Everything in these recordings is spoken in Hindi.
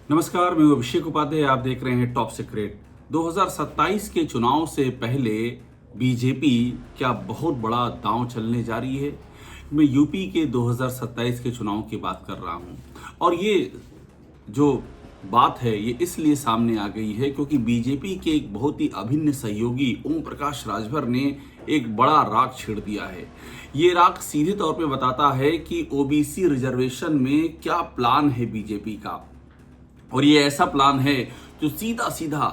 नमस्कार, मैं अभिषेक उपाध्याय। आप देख रहे हैं टॉप सीक्रेट। 2027 के चुनाव से पहले बीजेपी क्या बहुत बड़ा दांव चलने जा रही है। मैं यूपी के 2027 के चुनाव की बात कर रहा हूं और ये जो बात है ये इसलिए सामने आ गई है क्योंकि बीजेपी के एक बहुत ही अभिन्न सहयोगी ओम प्रकाश राजभर ने एक बड़ा राग छेड़ दिया है। ये राग सीधे तौर पे बताता है कि ओबीसी रिजर्वेशन में क्या प्लान है बीजेपी का, और ये ऐसा प्लान है जो सीधा सीधा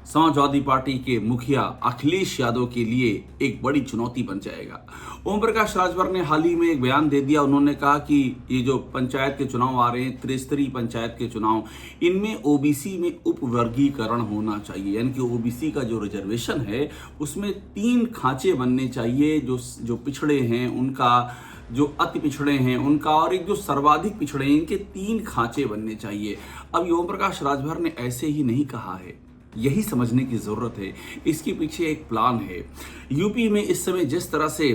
समाजवादी पार्टी के मुखिया अखिलेश यादव के लिए एक बड़ी चुनौती बन जाएगा। ओम प्रकाश राजभर ने हाल ही में एक बयान दे दिया। उन्होंने कहा कि ये जो पंचायत के चुनाव आ रहे हैं, त्रिस्तरीय पंचायत के चुनाव, इनमें ओबीसी में उपवर्गीकरण होना चाहिए, यानी कि ओबीसी का जो रिजर्वेशन है उसमें 3 खांचे बनने चाहिए। जो पिछड़े हैं उनका, जो अति पिछड़े हैं उनका, और एक जो सर्वाधिक पिछड़े हैं, इनके 3 खांचे बनने चाहिए। अब ओम प्रकाश राजभर ने ऐसे ही नहीं कहा है, यही समझने की जरूरत है। इसके पीछे एक प्लान है। यूपी में इस समय जिस तरह से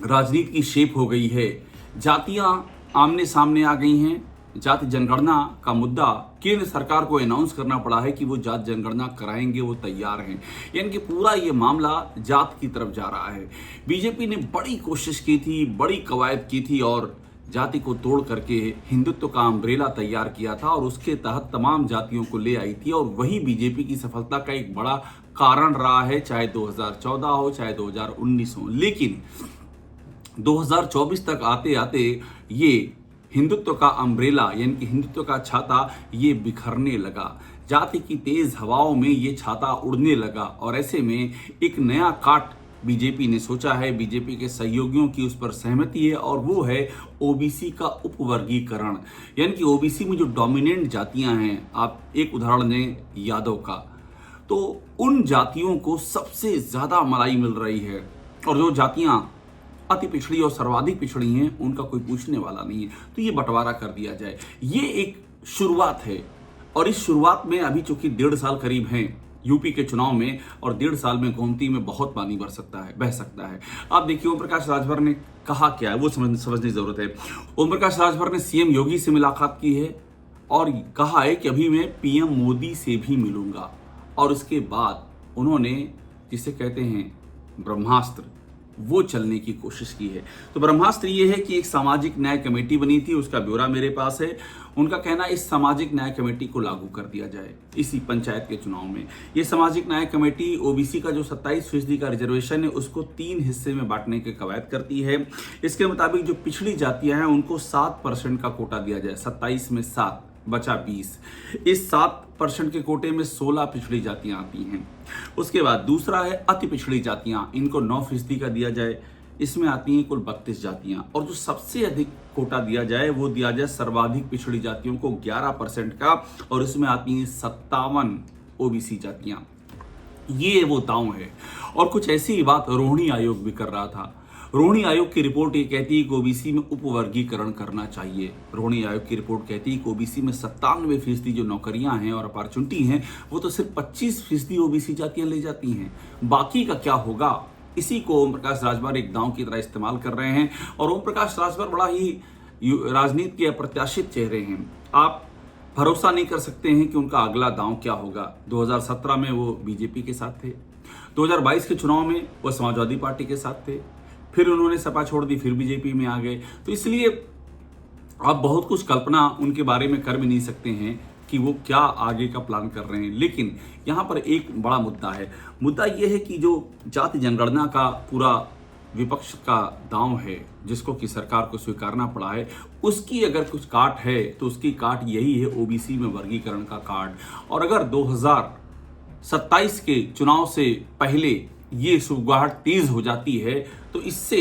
राजनीति की शेप हो गई है, जातियां आमने सामने आ गई हैं। जाति जनगणना का मुद्दा केंद्र सरकार को अनाउंस करना पड़ा है कि वो जाति जनगणना कराएंगे, वो तैयार हैं। यानी कि पूरा ये मामला जात की तरफ जा रहा है। बीजेपी ने बड़ी कोशिश की थी, बड़ी कवायद की थी और जाति को तोड़ करके हिंदुत्व का अम्ब्रेला तैयार किया था और उसके तहत तमाम जातियों को ले आई थी, और वही बीजेपी की सफलता का एक बड़ा कारण रहा है, चाहे 2014 हो चाहे 2019 हो। लेकिन 2024 तक आते आते ये हिंदुत्व का अम्ब्रेला, यानी कि हिंदुत्व का छाता, ये बिखरने लगा। जाति की तेज हवाओं में ये छाता उड़ने लगा और ऐसे में एक नया काट बीजेपी ने सोचा है। बीजेपी के सहयोगियों की उस पर सहमति है और वो है ओबीसी का उपवर्गीकरण। यानी कि ओबीसी में जो डोमिनेंट जातियां हैं, आप एक उदाहरण दें यादव का, तो उन जातियों को सबसे ज्यादा मलाई मिल रही है, और जो जातियां अति पिछड़ी और सर्वाधिक पिछड़ी हैं उनका कोई पूछने वाला नहीं है। तो ये बंटवारा कर दिया जाए, ये एक शुरुआत है। और इस शुरुआत में अभी चूंकि 1.5 साल करीब हैं यूपी के चुनाव में, और 1.5 साल में गोमती में बहुत पानी बह सकता है। आप देखिए ओम प्रकाश राजभर ने कहा क्या है, वो समझने की जरूरत है। ओम प्रकाश राजभर ने सीएम योगी से मुलाकात की है और कहा है कि अभी मैं पीएम मोदी से भी मिलूंगा, और उसके बाद उन्होंने जिसे कहते हैं ब्रह्मास्त्र, वो चलने की कोशिश की है। तो ब्रह्मास्त्र ये है कि एक सामाजिक न्याय कमेटी बनी थी, उसका ब्यौरा मेरे पास है। उनका कहना है इस सामाजिक न्याय कमेटी को लागू कर दिया जाए इसी पंचायत के चुनाव में। ये सामाजिक न्याय कमेटी ओबीसी का जो 27% का रिजर्वेशन है उसको 3 हिस्से में बांटने की कवायद करती है। इसके मुताबिक जो पिछड़ी जातियां हैं उनको 7% का कोटा दिया जाए, 27 में 7 बचा 20। इस 7% के कोटे में 16 पिछड़ी जातियां आती हैं। उसके बाद दूसरा है अति पिछड़ी जातियां, इनको 9% का दिया जाए, इसमें आती हैं कुल 32 जातियां। और जो सबसे अधिक कोटा दिया जाए वो दिया जाए सर्वाधिक पिछड़ी जातियों को 11% का, और इसमें आती हैं 57 ओबीसी जातियां। ये वो दांव है। और कुछ ऐसी ही बात रोहिणी आयोग भी कर रहा था। रोहिणी आयोग की रिपोर्ट ये कहती है कि ओबीसी में उपवर्गीकरण करना चाहिए। रोहिणी आयोग की रिपोर्ट कहती है कि ओबीसी में 97% जो नौकरियां हैं और अपॉर्चुनिटी हैं वो तो सिर्फ 25% ओबीसी जातियां ले जाती हैं। बाकी का क्या होगा, इसी को ओम प्रकाश राजभर एक दांव की तरह इस्तेमाल कर रहे हैं। और ओम प्रकाश राजभर बड़ा ही राजनीति के अप्रत्याशित चेहरे हैं। आप भरोसा नहीं कर सकते हैं कि उनका अगला दांव क्या होगा। 2017 में वो बीजेपी के साथ थे, 2022 के चुनाव में वो समाजवादी पार्टी के साथ थे, फिर उन्होंने सपा छोड़ दी, फिर बीजेपी में आ गए। तो इसलिए आप बहुत कुछ कल्पना उनके बारे में कर भी नहीं सकते हैं कि वो क्या आगे का प्लान कर रहे हैं। लेकिन यहाँ पर एक बड़ा मुद्दा है। मुद्दा यह है कि जो जाति जनगणना का पूरा विपक्ष का दांव है, जिसको कि सरकार को स्वीकारना पड़ा है, उसकी अगर कुछ काट है तो उसकी काट यही है, ओबीसी में वर्गीकरण का काट। और अगर 2027 के चुनाव से पहले ये सुगबुगाहट तेज हो जाती है तो इससे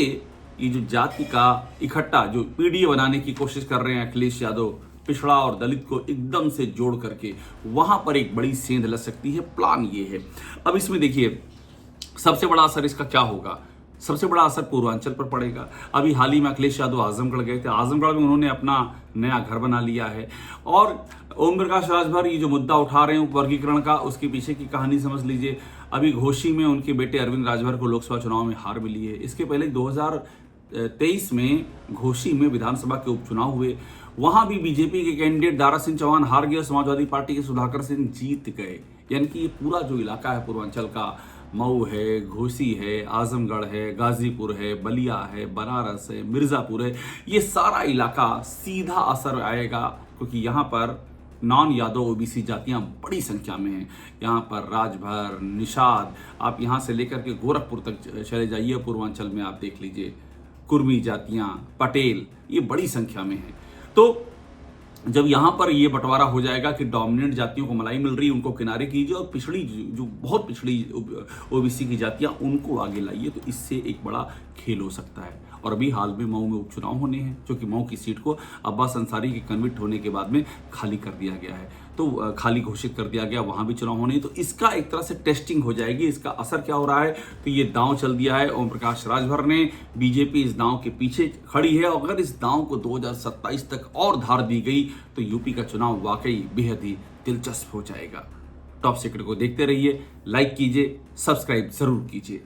ये जो जाति का इकट्ठा, जो पीढ़ी बनाने की कोशिश कर रहे हैं अखिलेश यादव, पिछड़ा और दलित को एकदम से जोड़ करके, वहां पर एक बड़ी सेंध लग सकती है। प्लान ये है। अब इसमें देखिए सबसे बड़ा असर इसका क्या होगा। सबसे बड़ा असर पूर्वांचल पर पड़ेगा। अभी हाल ही में अखिलेश यादव आजमगढ़ गए थे, आजमगढ़ में उन्होंने अपना नया घर बना लिया है। और ओम प्रकाश राजभर ये जो मुद्दा उठा रहे हैं वर्गीकरण का, उसके पीछे की कहानी समझ लीजिए। अभी घोसी में उनके बेटे अरविंद राजभर को लोकसभा चुनाव में हार मिली है। इसके पहले 2023 में घोसी में विधानसभा के उपचुनाव हुए, वहां भी बीजेपी के कैंडिडेट दारा सिंह चौहान हार गए, समाजवादी पार्टी के सुधाकर सिंह जीत गए। यानी कि ये पूरा जो इलाका है पूर्वांचल का, मऊ है, घोसी है, आजमगढ़ है, गाजीपुर है, बलिया है, बनारस है, मिर्जापुर है, ये सारा इलाका सीधा असर आएगा, क्योंकि यहाँ पर नॉन यादव ओबीसी जातियां बड़ी संख्या में हैं। यहाँ पर राजभर, निषाद, आप यहाँ से लेकर के गोरखपुर तक चले जाइए, पूर्वांचल में आप देख लीजिए, कुर्मी जातियां, पटेल, ये बड़ी संख्या में हैं। तो जब यहाँ पर ये बंटवारा हो जाएगा कि डोमिनेंट जातियों को मलाई मिल रही है, उनको किनारे कीजिए, और पिछड़ी जो बहुत पिछड़ी ओबीसी की जातियां उनको आगे लाइए, तो इससे एक बड़ा खेल हो सकता है। और अभी हाल में मऊ में उपचुनाव होने हैं, जो कि मऊ की सीट को अब्बास अंसारी के कन्विक्ट होने के बाद में खाली कर दिया गया है, तो खाली घोषित कर दिया गया, वहां भी चुनाव होने हैं। तो इसका एक तरह से टेस्टिंग हो जाएगी, इसका असर क्या हो रहा है। तो ये दांव चल दिया है ओम प्रकाश राजभर ने, बीजेपी इस दांव के पीछे खड़ी है। अगर इस दांव को 2027 तक और धार दी गई तो यूपी का चुनाव वाकई बेहद ही दिलचस्प हो जाएगा। टॉप सीक्रेट को देखते रहिए, लाइक कीजिए, सब्सक्राइब जरूर कीजिए।